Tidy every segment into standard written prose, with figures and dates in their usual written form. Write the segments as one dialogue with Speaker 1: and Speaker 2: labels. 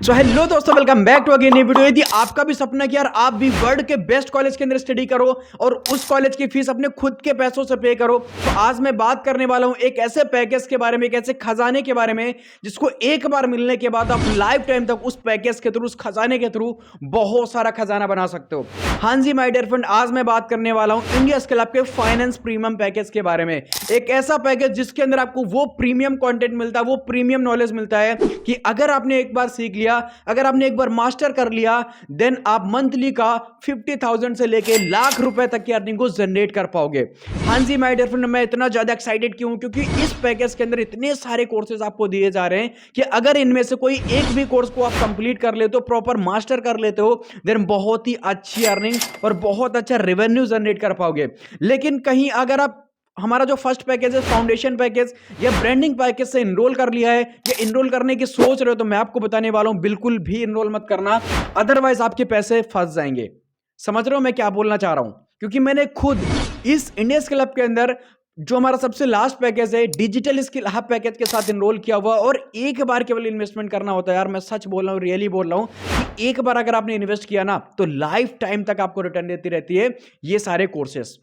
Speaker 1: सो hello दोस्तों, welcome back to again new video. यदि आपका भी सपना कि यार आप भी वर्ल्ड के बेस्ट कॉलेज के अंदर स्टडी करो और उस कॉलेज की फीस अपने खुद के पैसों से पे करो, तो आज मैं बात करने वाला हूं एक ऐसे पैकेज के बारे में, एक ऐसे खजाने के बारे में जिसको एक बार मिलने के बाद आप लाइफ टाइम तक उस पैकेज के थ्रू, उस खजाने के थ्रू बहुत सारा खजाना बना सकते हो। हाँ जी माय डियर फ्रेंड, आज मैं बात करने वाला हूं इंडिया स्किल हब के फाइनेंस प्रीमियम पैकेज के बारे में। एक ऐसा पैकेज जिसके अंदर आपको वो प्रीमियम कंटेंट मिलता है, वो प्रीमियम नॉलेज मिलता है कि अगर आपने एक बार सीख लिया, अगर आपने एक बार मास्टर कर लिया, देन आप मंथली का 50,000 से लेके लाख रुपए तक की अर्निंग को जनरेट कर पाओगे। हाँ जी माय डियर फ्रेंड, मैं इतना ज्यादा एक्साइटेड क्यों हूं? क्योंकि इस पैकेज के अंदर इतने सारे कोर्सेज आपको दिए जा रहे हैं कि अगर इनमें से कोई एक भी कोर्स को आप कंप्लीट कर लेते हो, प्रॉपर मास्टर कर लेते हो, देन बहुत ही अच्छी अर्निंग और बहुत अच्छा रेवेन्यू जनरेट कर पाओगे। लेकिन कहीं अगर आप हमारा जो फर्स्ट पैकेज है, फाउंडेशन पैकेज या ब्रांडिंग पैकेज से इनरोल कर लिया है या इनरोल करने की सोच रहे हो, तो मैं आपको बताने वाला हूं बिल्कुल भी इनरोल मत करना, अदरवाइज आपके पैसे फंस जाएंगे। समझ रहे हो मैं क्या बोलना चाह रहा हूं? क्योंकि मैंने खुद इस इंडिया स्किल हब के अंदर जो हमारा सबसे लास्ट पैकेज है, डिजिटल स्किल हब पैकेज के साथ इनरोल किया हुआ, और एक बार केवल इन्वेस्टमेंट करना होता है। यार मैं सच बोल रहा हूं, रियली बोल रहा हूं कि एक बार अगर आपने इन्वेस्ट किया ना, तो लाइफ टाइम तक आपको रिटर्न देती रहती है ये सारे कोर्सेस,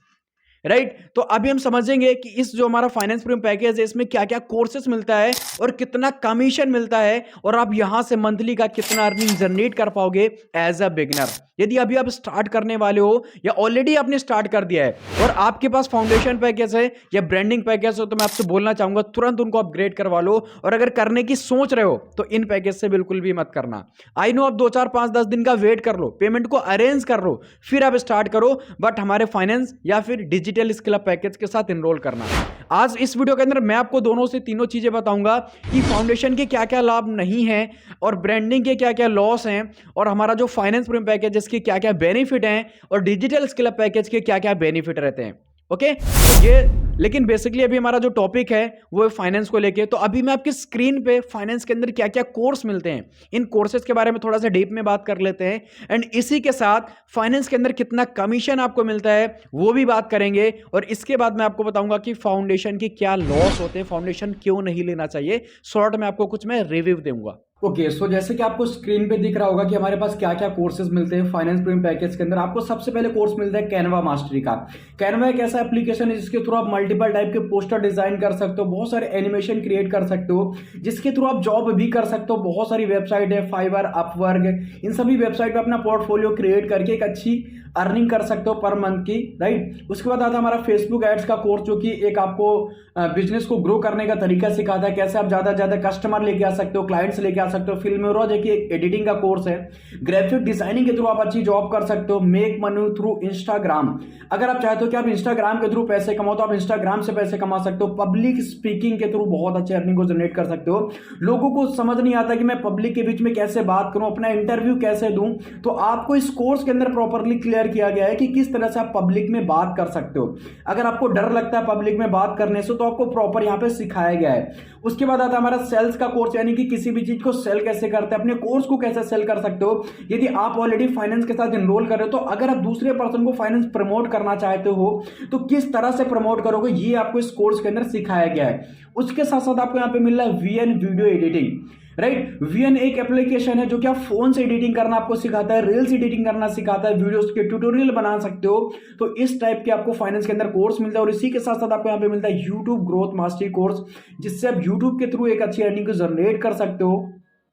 Speaker 1: राइट। तो अभी हम समझेंगे कि इस जो हमारा फाइनेंस प्रीमियम पैकेज है, इसमें क्या क्या कोर्सेस मिलता है और कितना कमीशन मिलता है, और आप यहां से मंथली का कितना अर्निंग जनरेट कर पाओगे एज अ बिगिनर। यदि अभी आप स्टार्ट करने वाले हो या ऑलरेडी आपने स्टार्ट कर दिया है और आपके पास फाउंडेशन पैकेज है या ब्रांडिंग पैकेज हो, तो मैं आपसे बोलना चाहूंगा तुरंत उनको अपग्रेड करवा लो। और अगर करने की सोच रहे हो तो इन पैकेज से बिल्कुल भी मत करना। आई नो आप 2 4 5 10 दिन का वेट कर लो, पेमेंट को अरेंज कर लो, फिर आप स्टार्ट करो, बट हमारे फाइनेंस या फिर डिजिटल स्किल हब पैकेज के साथ इनरोल करना। आज इस वीडियो के अंदर मैं आपको दोनों से तीनों चीजें बताऊंगा कि फाउंडेशन के क्या क्या लाभ नहीं है और ब्रांडिंग के क्या क्या लॉस हैं, और हमारा जो फाइनेंस प्रीमियम पैकेज इसके क्या क्या बेनिफिट हैं, और डिजिटल स्किल हब पैकेज के क्या क्या बेनिफिट रहते हैं। ओके, तो ये लेकिन बेसिकली अभी हमारा जो टॉपिक है वो है फाइनेंस को लेके। तो अभी मैं आपकी स्क्रीन पे फाइनेंस के अंदर क्या क्या कोर्स मिलते हैं, इन कोर्सेज के बारे में थोड़ा सा डीप में बात कर लेते हैं, एंड इसी के साथ फाइनेंस के अंदर कितना कमीशन आपको मिलता है वो भी बात करेंगे। और इसके बाद मैं आपको बताऊंगा कि फाउंडेशन के क्या लॉस होते हैं, फाउंडेशन क्यों नहीं लेना चाहिए। शॉर्ट में आपको कुछ मैं रिव्यू दूंगा। ओके, सो जैसे कि आपको स्क्रीन पे दिख रहा होगा कि हमारे पास क्या क्या कोर्सेज मिलते हैं फाइनेंस प्रीमियम पैकेज के अंदर। आपको सबसे पहले कोर्स मिलता है कैनवा मास्टरी का। कैनवा एक ऐसा एप्लीकेशन है जिसके थ्रू आप मल्टीपल टाइप के पोस्टर डिजाइन कर सकते हो, बहुत सारे एनिमेशन क्रिएट कर सकते हो, जिसके थ्रू आप जॉब भी कर सकते हो। बहुत सारी वेबसाइट है, फाइवर, अपवर्क, इन सभी वेबसाइट पे अपना पोर्टफोलियो क्रिएट करके एक अच्छी अर्निंग कर सकते हो पर मंथ की, राइट। उसके बाद आता है हमारा फेसबुक एड्स का कोर्स, जो कि एक आपको बिजनेस को ग्रो करने का तरीका सिखाता है, कैसे आप ज्यादा ज्यादा कस्टमर लेके आ सकते हो, क्लाइंट्स लेके आ सकते हो। फिल्मोराज एक एडिटिंग का कोर्स है। ग्राफिक डिजाइनिंग के थ्रू आप अच्छी जॉब कर सकते हो। मेक मनी थ्रू इंस्टाग्राम, अगर आप चाहते हो कि आप इंस्टाग्राम के थ्रू पैसे कमाओ तो आप इंस्टाग्राम से पैसे कमा सकते हो। पब्लिक स्पीकिंग के थ्रू बहुत अच्छे अर्निंग को जनरेट कर सकते हो। लोगों को समझ नहीं आता कि मैं पब्लिक के बीच में कैसे बात करूं, अपना इंटरव्यू कैसे दूं, तो आपको इस कोर्स के अंदर प्रॉपरली क्लियर किया गया है कि किस तरह से आप पब्लिक में बात कर सकते हो। अगर आपको डर लगता है पब्लिक में बात करने से, तो आपको प्रॉपर यहां पे सिखाया गया है। उसके बाद आता है हमारा सेल्स का कोर्स, यानी कि किसी भी चीज को सेल कैसे करते हैं, अपने कोर्स को कैसे सेल कर सकते हो। यदि आप ऑलरेडी फाइनेंस के साथ इनरोल कर रहे हो, तो अगर आप दूसरे पर्सन को फाइनेंस प्रमोट करना चाहते हो तो किस तरह से प्रमोट करोगे, ये आपको इस कोर्स के अंदर सिखाया गया है। उसके साथ साथ आपको यहां पे मिल रहा है VN video editing, right. VN एक एप्लीकेशन है जो कि आप फोन से एडिटिंग करना आपको सिखाता है, रील्स एडिटिंग करना सिखाता है, वीडियोस के ट्यूटोरियल बना सकते हो। तो इस टाइप के आपको फाइनेंस के अंदर कोर्स मिलता है। और इसी के साथ साथ आपको यहाँ पे मिलता है यूट्यूब ग्रोथ मास्टरी कोर्स, जिससे आप यूट्यूब के थ्रू एक अच्छी अर्निंग को जनरेट कर सकते हो।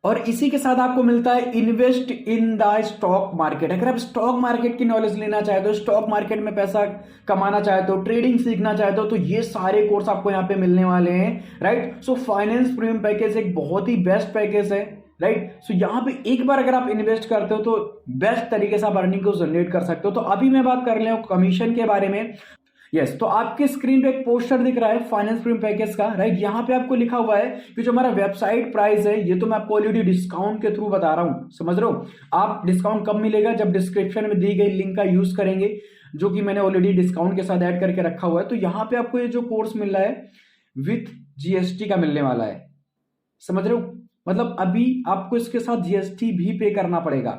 Speaker 1: और इसी के साथ आपको मिलता है invest in the stock market. अगर आप स्टॉक मार्केट की नॉलेज लेना चाहते हो, स्टॉक मार्केट में पैसा कमाना चाहते हो, ट्रेडिंग सीखना चाहते हो, तो ये सारे कोर्स आपको यहाँ पे मिलने वाले हैं, right. So finance premium package एक बहुत ही बेस्ट पैकेज है, राइट। सो यहाँ पे एक बार अगर आप इन्वेस्ट करते हो तो बेस्ट तरीके से आप अर्निंग को जनरेट कर सकते हो। तो अभी मैं बात कर रहा हूँ कमीशन के बारे में। यस, तो आपके स्क्रीन पे एक पोस्टर दिख रहा है फाइनेंस प्रीमियम पैकेज का, राइट। यहाँ पे आपको लिखा हुआ है कि जो हमारा वेबसाइट प्राइस है, ये तो मैं आपको ऑलरेडी डिस्काउंट के थ्रू बता रहा हूँ, समझ रहे हो। आप डिस्काउंट कब मिलेगा, जब डिस्क्रिप्शन में दी गई लिंक का यूज करेंगे, जो कि मैंने ऑलरेडी डिस्काउंट के साथ ऐड करके रखा हुआ है। तो यहाँ पे आपको ये जो कोर्स मिल रहा है विथ जीएसटी का मिलने वाला है, समझ रहे हो। मतलब अभी आपको इसके साथ जीएसटी भी पे करना पड़ेगा।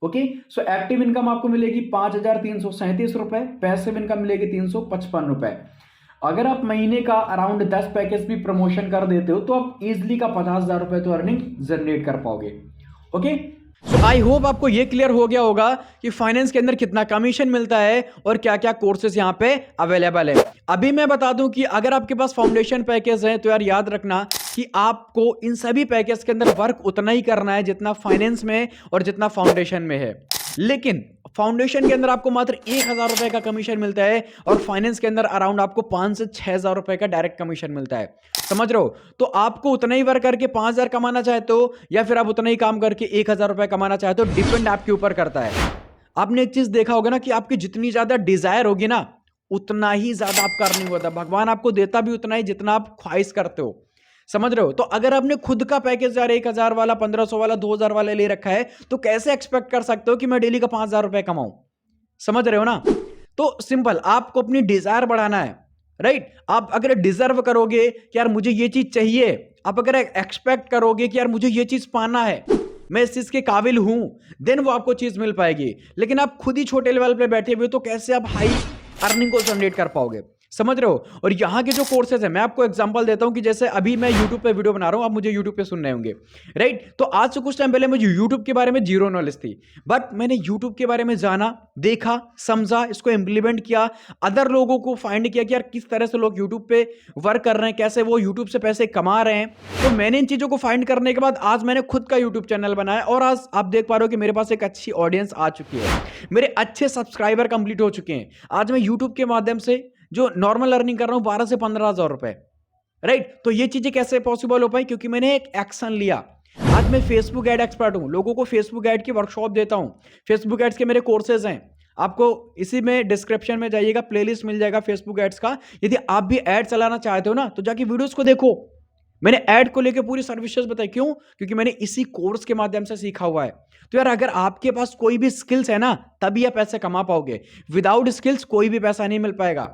Speaker 1: ओके, सो एक्टिव इनकम आपको मिलेगी 5,337 रुपए, पैसिव इनकम मिलेगी 355 रुपए। अगर आप महीने का अराउंड 10 पैकेज भी प्रमोशन कर देते हो, तो आप इजीली का 50,000 रुपए तो अर्निंग जनरेट कर पाओगे। ओके, सो आई होप आपको ये क्लियर हो गया होगा कि फाइनेंस के अंदर कितना कमीशन मिलता है और क्या क्या कोर्सेज यहाँ पे अवेलेबल है। अभी मैं बता दूं कि अगर आपके पास फाउंडेशन पैकेज है तो यार याद रखना कि आपको इन सभी पैकेज के अंदर वर्क उतना ही करना है जितना फाइनेंस में और जितना फाउंडेशन में है। लेकिन फाउंडेशन के अंदर आपको मात्र 1,000 रुपए का कमीशन मिलता है और फाइनेंस के अंदर अराउंड आपको 5 से 6,000 रुपए का डायरेक्ट कमीशन मिलता है। समझ रहे हो? तो आपको उतना ही वर्क करके 5,000 कमाना चाहते हो या फिर आप उतना ही काम करके 1,000 रुपए कमाना चाहते हो, डिपेंड आपके ऊपर करता है। आपने एक चीज देखा होगा ना कि आपकी जितनी ज्यादा डिजायर होगी ना उतना ही ज्यादा आपका अर्निंग होता है। भगवान आपको देता भी उतना ही जितना आप ख्वाहिश करते हो। समझ रहे हो? तो अगर आपने खुद का पैकेज यार 1,000 वाला, 1,500 वाला, 2,000 वाला ले रखा है तो कैसे एक्सपेक्ट कर सकते हो कि मैं डेली का 5,000 रुपए कमाऊं? समझ रहे हो ना? तो सिंपल, आपको अपनी डिजायर बढ़ाना है, राइट? आप अगर डिजर्व करोगे कि यार मुझे ये चीज चाहिए, आप अगर एक्सपेक्ट करोगे कि यार मुझे ये चीज पाना है, मैं इस चीज के काबिल हूं, देन वो आपको चीज मिल पाएगी। लेकिन आप खुद ही छोटे लेवल पे बैठे हुए तो कैसे आप हाई अर्निंग को जनरेट कर पाओगे? समझ रहे हो? और यहाँ के जो कोर्सेज है, मैं आपको एग्जांपल देता हूं कि जैसे अभी मैं YouTube पे वीडियो बना रहा हूं, आप मुझे YouTube पे सुन रहे होंगे, राइट? तो आज से कुछ टाइम पहले मुझे YouTube के बारे में जीरो नॉलेज थी, बट मैंने YouTube के बारे में जाना, देखा, समझा, इसको इंप्लीमेंट किया, अदर लोगों को फाइंड किया कि यार किस तरह से लोग YouTube पे वर्क कर रहे हैं, कैसे वो YouTube से पैसे कमा रहे हैं। तो मैंने इन चीजों को फाइंड करने के बाद आज मैंने खुद का YouTube चैनल बनाया और आज आप देख पा रहे हो कि मेरे पास एक अच्छी ऑडियंस आ चुकी है, मेरे अच्छे सब्सक्राइबर कंप्लीट हो चुके हैं। आज मैं YouTube के माध्यम से जो नॉर्मल अर्निंग कर रहा हूं 12 से 15,000 रुपए, राइट? तो ये चीजें कैसे पॉसिबल हो पाई? क्योंकि मैंने एक एक्शन लिया। आज मैं फेसबुक एड एक्सपर्ट हूं, लोगों को फेसबुक एड की वर्कशॉप देता हूं, फेसबुक एड्स के मेरे कोर्सेज हैं, आपको इसी में डिस्क्रिप्शन में जाइएगा, प्लेलिस्ट मिल जाएगा फेसबुक एड्स का। यदि आप भी एड चलाना चाहते हो ना तो जाके वीडियोस को देखो, मैंने ऐड को लेकर पूरी सर्विसेज बताई। क्यों? क्योंकि मैंने इसी कोर्स के माध्यम से सीखा हुआ है। तो यार अगर आपके पास कोई भी स्किल्स है ना तभी आप पैसे कमा पाओगे, विदाउट स्किल्स कोई भी पैसा नहीं मिल पाएगा,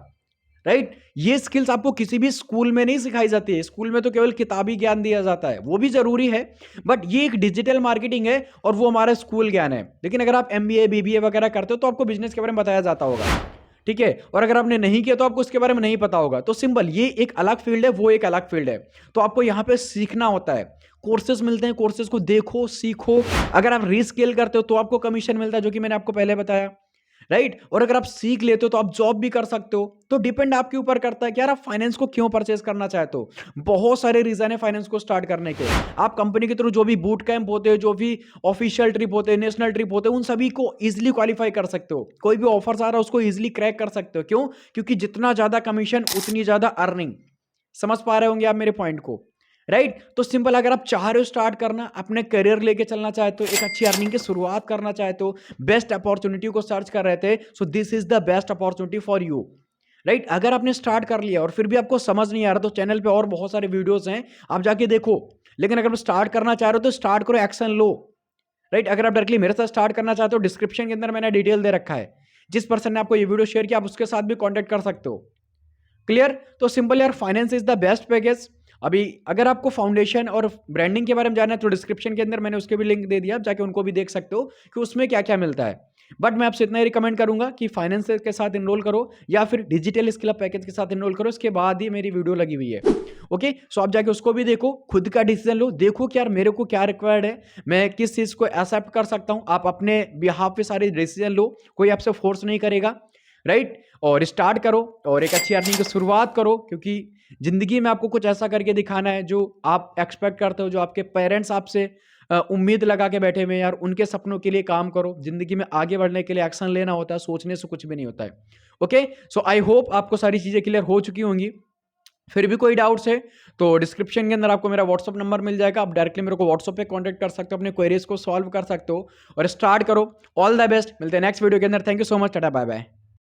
Speaker 1: राइट? ये स्किल्स आपको किसी भी स्कूल में नहीं सिखाई जाती है। स्कूल में तो केवल किताबी ज्ञान दिया जाता है, वो भी जरूरी है, बट ये एक डिजिटल मार्केटिंग है और वो हमारा स्कूल ज्ञान है। लेकिन अगर आप MBA BBA वगैरह करते हो तो आपको बिजनेस के बारे में बताया जाता होगा, ठीक है? और अगर आपने नहीं किया तो आपको उसके बारे में नहीं पता होगा। तो सिंपल, ये एक अलग फील्ड है, वो एक अलग फील्ड है। तो आपको यहाँ पे सीखना होता है, कोर्सेज मिलते हैं, कोर्सेज को देखो, सीखो। अगर आप रीस्केल करते हो तो आपको कमीशन मिलता है, जो कि मैंने आपको पहले बताया, राइट? और अगर आप सीख लेते हो तो आप जॉब भी कर सकते हो। तो डिपेंड आपके ऊपर करता है कि यार आप फाइनेंस को क्यों परचेज करना चाहते हो। बहुत सारे रीजन है फाइनेंस को स्टार्ट करने के। आप कंपनी के थ्रू जो भी बूट कैंप होते हैं, जो भी ऑफिशियल ट्रिप होते हैं, नेशनल ट्रिप होते हैं, उन सभी को इजिली क्वालिफाई कर सकते हो। कोई भी ऑफर आ रहा है उसको इजिली क्रैक कर सकते हो। क्यों? क्योंकि जितना ज्यादा कमीशन उतनी ज्यादा अर्निंग। समझ पा रहे होंगे आप मेरे पॉइंट को, राइट? तो सिंपल, अगर आप चाह रहे हो स्टार्ट करना, अपने करियर लेके चलना चाहते हो, एक अच्छी अर्निंग की शुरुआत करना चाहते हो, बेस्ट अपॉर्चुनिटी को सर्च कर रहे थे, so this is the best opportunity for you, right? अगर आपने स्टार्ट कर लिया और फिर भी आपको समझ नहीं आ रहा तो चैनल पे और बहुत सारे वीडियोस हैं, आप जाके देखो। लेकिन अगर आप स्टार्ट करना चाह रहे हो तो स्टार्ट करो, एक्शन लो, राइट? अगर आप डायरेक्टली मेरे साथ स्टार्ट करना चाहते हो, डिस्क्रिप्शन के अंदर मैंने डिटेल दे रखा है, जिस पर्सन ने आपको ये वीडियो शेयर किया आप उसके साथ भी कॉन्टेक्ट कर सकते हो। क्लियर? तो सिंपल यार, finance is the best package. अभी अगर आपको फाउंडेशन और ब्रांडिंग के बारे में जानना है तो डिस्क्रिप्शन के अंदर मैंने उसके भी लिंक दे दिया, आप जाके उनको भी देख सकते हो कि उसमें क्या क्या मिलता है। बट मैं आपसे इतना ही रिकमेंड करूंगा कि फाइनेंस के साथ इनरोल करो या फिर डिजिटल स्किल अप पैकेज के साथ इनरोल करो, इसके बाद ही मेरी वीडियो लगी हुई है। ओके, सो आप जाके उसको भी देखो, खुद का डिसीजन लो, देखो कि यार मेरे को क्या रिक्वायर्ड है, मैं किस चीज को एक्सेप्ट कर सकता हूं। आप अपने बिहाफ पे सारे डिसीजन लो, कोई आपसे फोर्स नहीं करेगा, राइट? और स्टार्ट करो और एक अच्छी अर्निंग की शुरुआत करो, क्योंकि जिंदगी में आपको कुछ ऐसा करके दिखाना है जो आप एक्सपेक्ट करते हो, जो आपके पेरेंट्स आपसे उम्मीद लगा के बैठे हुए हैं। यार उनके सपनों के लिए काम करो। जिंदगी में आगे बढ़ने के लिए एक्शन लेना होता है, सोचने से कुछ भी नहीं होता है। ओके, सो आई होप आपको सारी चीजें क्लियर हो चुकी होंगी। फिर भी कोई डाउट्स है तो डिस्क्रिप्शन के अंदर आपको मेरा व्हाट्सअप नंबर मिल जाएगा, आप डायरेक्टली मेरे को व्हाट्सअप पे कांटेक्ट कर सकते हो, अपने क्वेरीज को सॉल्व कर सकते हो और स्टार्ट करो। ऑल द बेस्ट, मिलते हैं नेक्स्ट वीडियो के अंदर। Thank you so much, tata bye bye.